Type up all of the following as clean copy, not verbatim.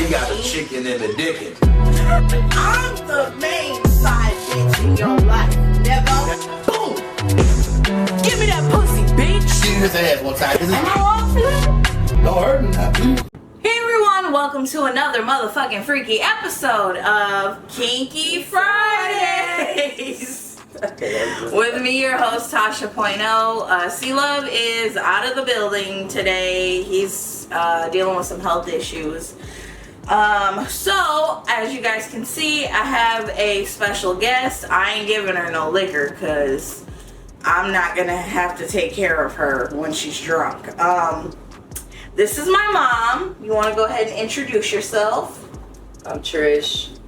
She got a chicken and a dickin'. I'm the main side bitch in your life, nigga. Boom. Give me that pussy, bitch. Give his ass one time. Am I wrong for that? Don't hurt me now, please. Hey everyone, welcome to another motherfucking freaky episode of Kinky Fridays. With me, your host, Tasha C-Love is out of the building today. He's dealing with some health issues. So, as you guys can see, I have a special guest. I ain't giving her no liquor because I'm not going to have to take care of her when she's drunk. This is my mom. You want to go ahead and introduce yourself? I'm Trish.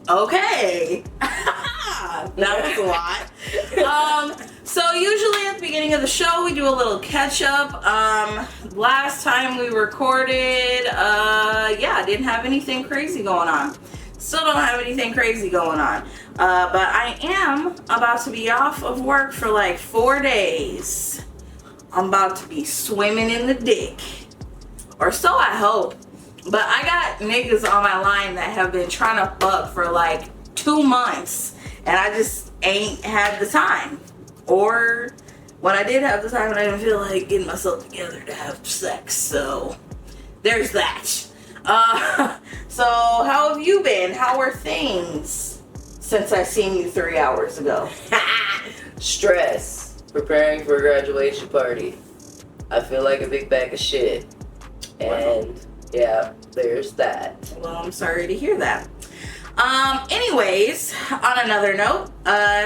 Okay. That was a lot. So usually at the beginning of the show we do a little catch up. Last time we recorded, didn't have anything crazy going on. Still don't have anything crazy going on. But I am about to be off of work for like 4 days. I'm about to be swimming in the dick. Or so I hope. But I got niggas on my line that have been trying to fuck for like 2 months. And I just ain't had the time. Or when I did have the time, I didn't feel like getting myself together to have sex. So there's that. So how have you been? How are things since I seen you 3 hours ago? Stress. Preparing for a graduation party. I feel like a big bag of shit. And yeah, there's that. Well, I'm sorry to hear that. Anyways, on another note,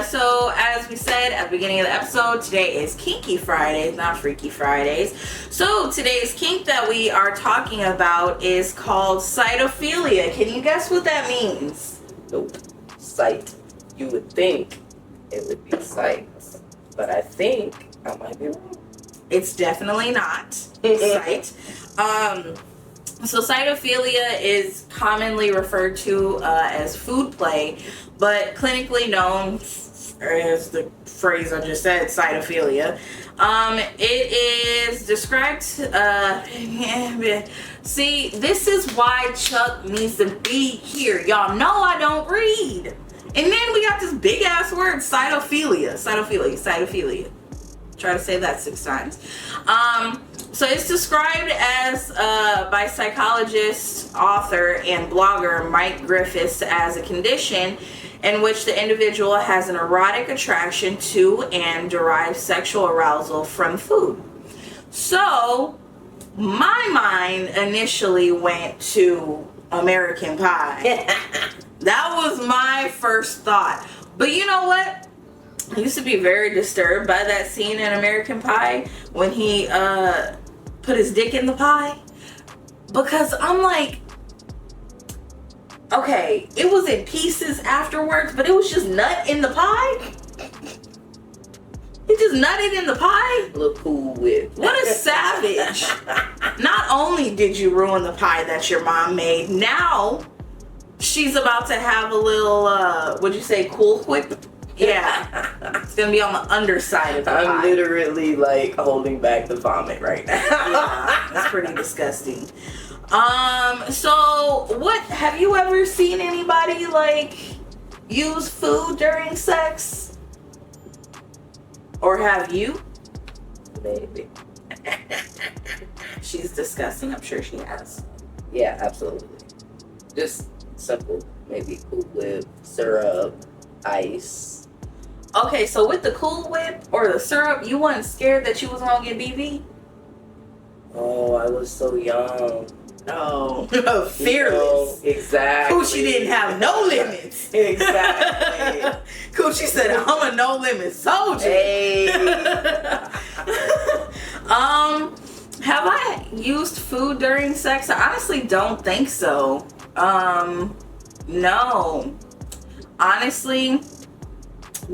so as we said at the beginning of the episode, today is Kinky Fridays, not Freaky Fridays. So today's kink that we are talking about is called sitophilia. Can you guess what that means? Nope. Sight. You would think it would be sight, but I think I might be wrong. It's definitely not sight. So sitophilia is commonly referred to as food play, but clinically known as the phrase I just said, sitophilia. It is described, see, this is why Chuck needs to be here. Y'all know I don't read. And then we got this big ass word, sitophilia. Try to say that 6 times. So it's described as by psychologist, author, and blogger Mike Griffiths as a condition in which the individual has an erotic attraction to and derives sexual arousal from food. So my mind initially went to American Pie. That was my first thought. But you know what? I used to be very disturbed by that scene in American Pie when he put his dick in the pie, because I'm like, okay, it was in pieces afterwards, but it was just nut in the pie. He just nutted in the pie. Look Cool Whip. What a savage. Not only did you ruin the pie that your mom made, now she's about to have a little what'd you say, Cool Whip? Yeah, it's gonna be on the underside of the pie. I'm literally like holding back the vomit right now. Yeah, that's pretty disgusting. So what, have you ever seen anybody like use food during sex? Or have you? Maybe. She's disgusting. I'm sure she has. Yeah, absolutely. Just simple, maybe Cool Whip, syrup, ice. Okay, so with the Cool Whip or the syrup, you wasn't scared that you was gonna get BV? Oh, I was so young. Oh, fearless. You know, exactly. Coochie didn't have no limits. Exactly. Coochie said, I'm a no limit soldier. Hey. Have I used food during sex? I honestly don't think so. No. Honestly,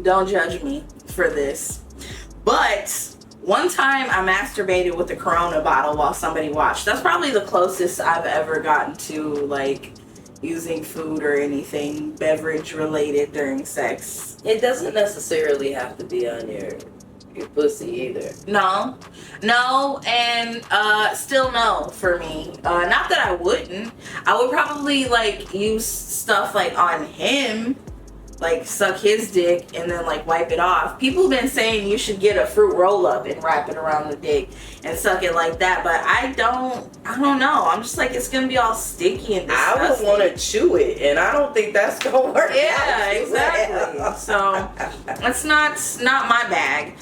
don't judge me for this. But one time I masturbated with a Corona bottle while somebody watched. That's probably the closest I've ever gotten to like using food or anything beverage related during sex. It doesn't necessarily have to be on your pussy either. No, and still no for me. Not that I wouldn't. I would probably like use stuff like on him, like suck his dick and then like wipe it off. People have been saying you should get a fruit roll up and wrap it around the dick and suck it like that, but I don't know. I'm just like, it's gonna be all sticky and disgusting. I would want to chew it, and I don't think that's gonna work. Yeah, exactly. So that's not my bag.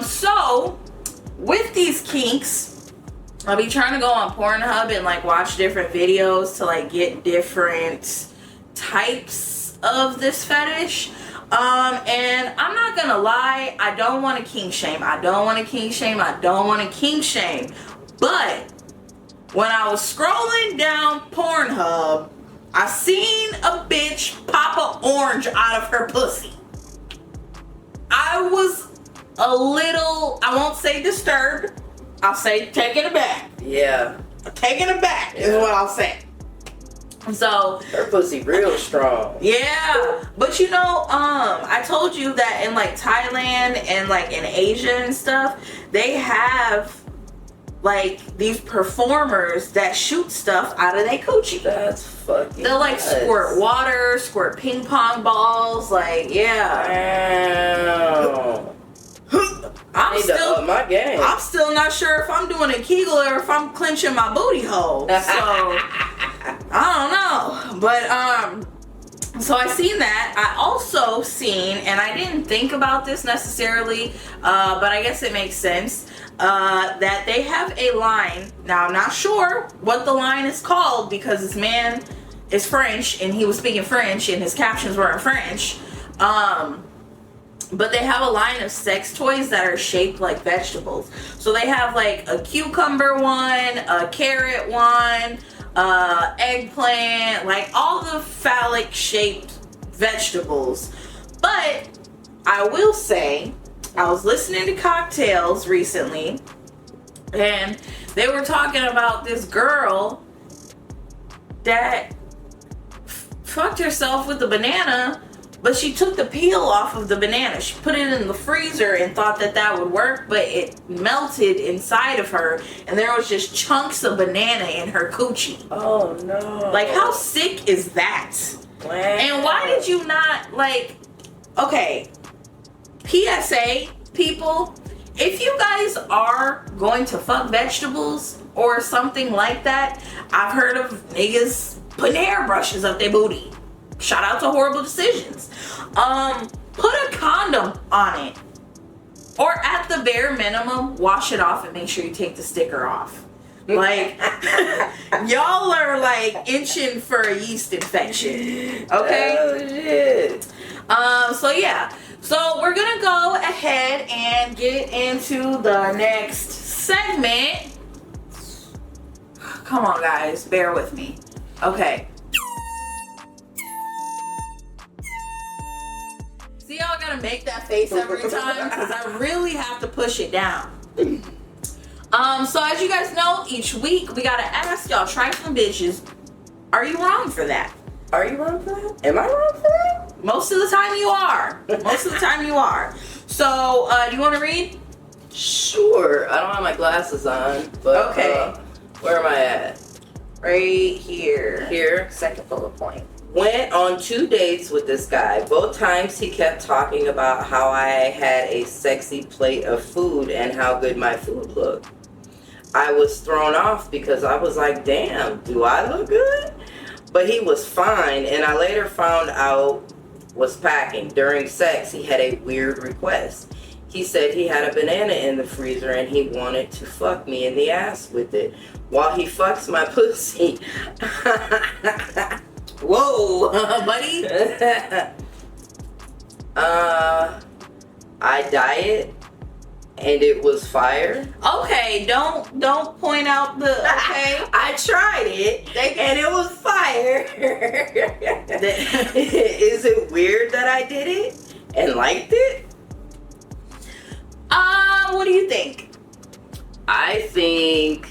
So with these kinks, I'll be trying to go on Pornhub and like watch different videos to like get different types of this fetish. And I'm not gonna lie, I don't want to kink shame. But when I was scrolling down Pornhub, I seen a bitch pop an orange out of her pussy. I was a little, I won't say disturbed, I'll say taken aback. Yeah. Taken aback is what I'll say. So her pussy real strong. Yeah, but you know, I told you that in like Thailand and like in Asia and stuff, they have like these performers that shoot stuff out of their coochie. That's fucking they'll like nuts. Squirt water, squirt ping pong balls, like yeah. Damn. I'm still not sure if I'm doing a Kegel or if I'm clenching my booty hole. So I don't know, but so I seen that. I also seen, and I didn't think about this necessarily, but I guess it makes sense, that they have a line. Now I'm not sure what the line is called because this man is French and he was speaking French and his captions were in French. But they have a line of sex toys that are shaped like vegetables. So they have like a cucumber one, a carrot one, eggplant, like all the phallic shaped vegetables. But I will say, I was listening to Cocktails recently and they were talking about this girl that fucked herself with a banana, but she took the peel off of the banana. She put it in the freezer and thought that that would work, but it melted inside of her and there was just chunks of banana in her coochie. Oh no. Like, how sick is that? Wow. And why did you not, like, okay, PSA, people, if you guys are going to fuck vegetables or something like that, I've heard of niggas putting hairbrushes up their booty. Shout out to Horrible Decisions. Put a condom on it. Or at the bare minimum, wash it off and make sure you take the sticker off. Like, y'all are like itching for a yeast infection. Okay? Oh shit. So yeah. So we're gonna go ahead and get into the next segment. Come on guys, bear with me. Okay. See how I gotta make that face every time? Because I really have to push it down. So as you guys know, each week we gotta ask y'all trifling bitches, are you wrong for that? Are you wrong for that? Am I wrong for that? Most of the time you are. Most of the time you are. So, do you want to read? Sure. I don't have my glasses on, but Okay. Where am I at? Right here. Here. Second bullet point. Went on 2 dates with this guy. Both times he kept talking about how I had a sexy plate of food and how good my food looked. I was thrown off because I was like, damn, do I look good? But he was fine, and I later found out was packing. During sex, he had a weird request. He said he had a banana in the freezer and he wanted to fuck me in the ass with it while he fucks my pussy. Whoa, buddy. I diet and it was fire. Okay, don't point out the, okay. I tried it and it was fire. Is it weird that I did it and liked it? What do you think? I think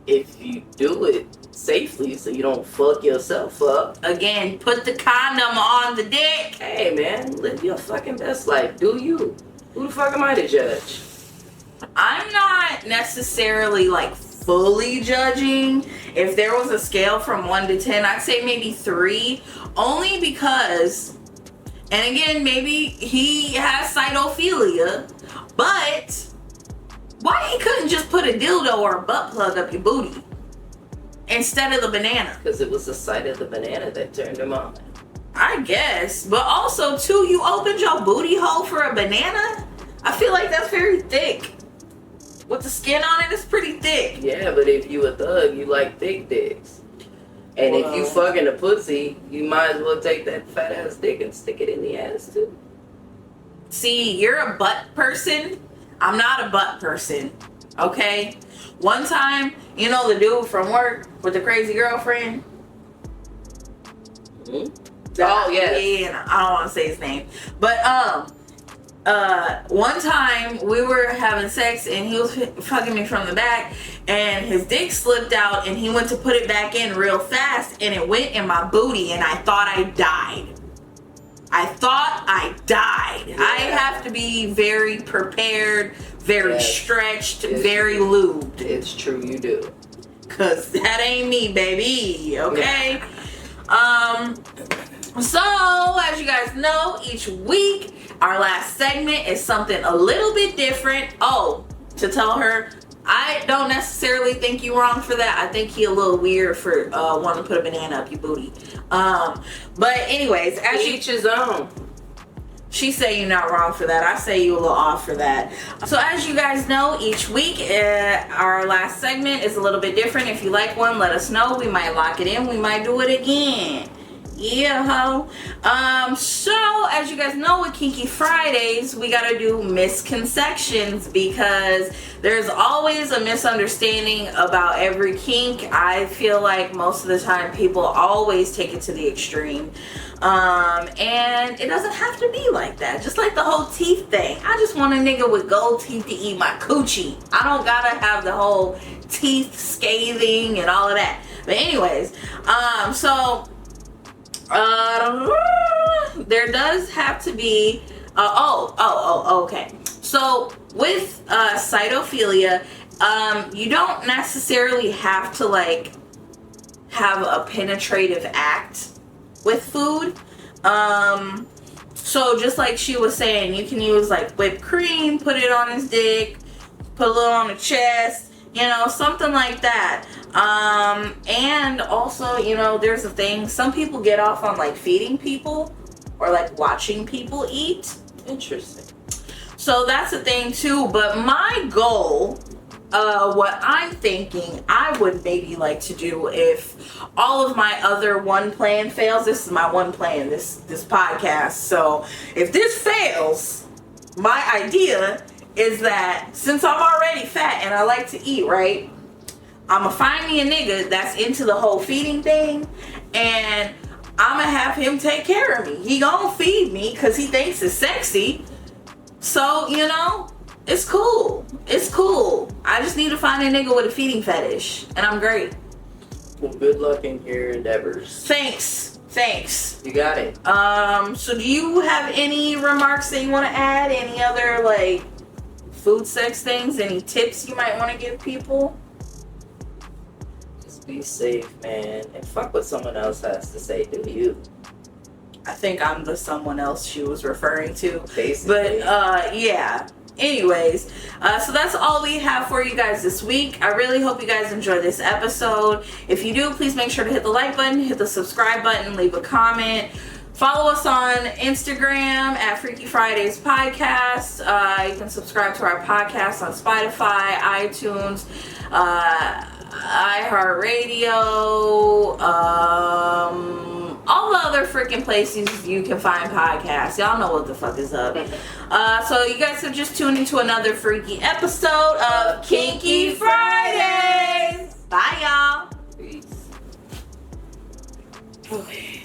if you do it safely so you don't fuck yourself up. Again, put the condom on the dick. Hey man, live your fucking best life. Do you? Who the fuck am I to judge? I'm not necessarily like fully judging, if there was a scale from 1 to 10, I'd say maybe 3, only because, and again, maybe he has sitophilia, but why he couldn't just put a dildo or a butt plug up your booty instead of the banana? Because it was the sight of the banana that turned him on. I guess. But also, too, you opened your booty hole for a banana? I feel like that's very thick. With the skin on it, it's pretty thick. Yeah, but if you a thug, you like thick dicks. And if you fucking a pussy, you might as well take that fat ass dick and stick it in the ass too. See, you're a butt person. I'm not a butt person. Okay? One time, you know the dude from work with the crazy girlfriend? Mm-hmm. Oh, yes. Yeah, I don't want to say his name. But, one time we were having sex and he was fucking me from the back and his dick slipped out and he went to put it back in real fast and it went in my booty and I thought I died. Yeah. I have to be very prepared, very stretched, very lubed. It's true, you do. Cause that ain't me, baby. Okay? Yeah. So as you guys know, each week our last segment is something a little bit different. Oh, to tell her, I don't necessarily think you wrong for that. I think he a little weird for wanting to put a banana up your booty. But anyways, as each his own. She say you're not wrong for that. I say you a little off for that. So as you guys know, each week our last segment is a little bit different. If you like one, let us know. We might lock it in. We might do it again. Yeah, ho. So as you guys know, with Kinky Fridays, we gotta do misconceptions because there's always a misunderstanding about every kink. I feel like most of the time people always take it to the extreme. And it doesn't have to be like that. Just like the whole teeth thing. I just want a nigga with gold teeth to eat my coochie. I don't gotta have the whole teeth scathing and all of that. But anyways, there does have to be okay. So with sitophilia, you don't necessarily have to like have a penetrative act with food. So just like she was saying, you can use like whipped cream, put it on his dick, put a little on the chest, you know, something like that. And also, you know, there's a thing, some people get off on like feeding people or like watching people eat. Interesting. So that's a thing too. But my goal, what I'm thinking I would maybe like to do if all of my other one plan fails, this is my one plan, this podcast. So if this fails, my idea is that since I'm already fat and I like to eat, right? I'm gonna find me a nigga that's into the whole feeding thing and I'm gonna have him take care of me. He gonna feed me because he thinks it's sexy. So, you know, it's cool. It's cool. I just need to find a nigga with a feeding fetish and I'm great. Well, good luck in your endeavors. Thanks. You got it. So do you have any remarks that you want to add? Any other like food sex things? Any tips you might want to give people? Be safe, man, and fuck what someone else has to say. Do you? I think I'm the someone else she was referring to. Basically. But yeah. Anyways, so that's all we have for you guys this week. I really hope you guys enjoyed this episode. If you do, please make sure to hit the like button, hit the subscribe button, leave a comment. Follow us on Instagram at Freaky Fridays Podcast. You can subscribe to our podcast on Spotify, iTunes, iHeartRadio, all the other freaking places you can find podcasts. Y'all know what the fuck is up. So you guys have just tuned into another freaky episode of Kinky Fridays. Bye, y'all. Peace. Okay.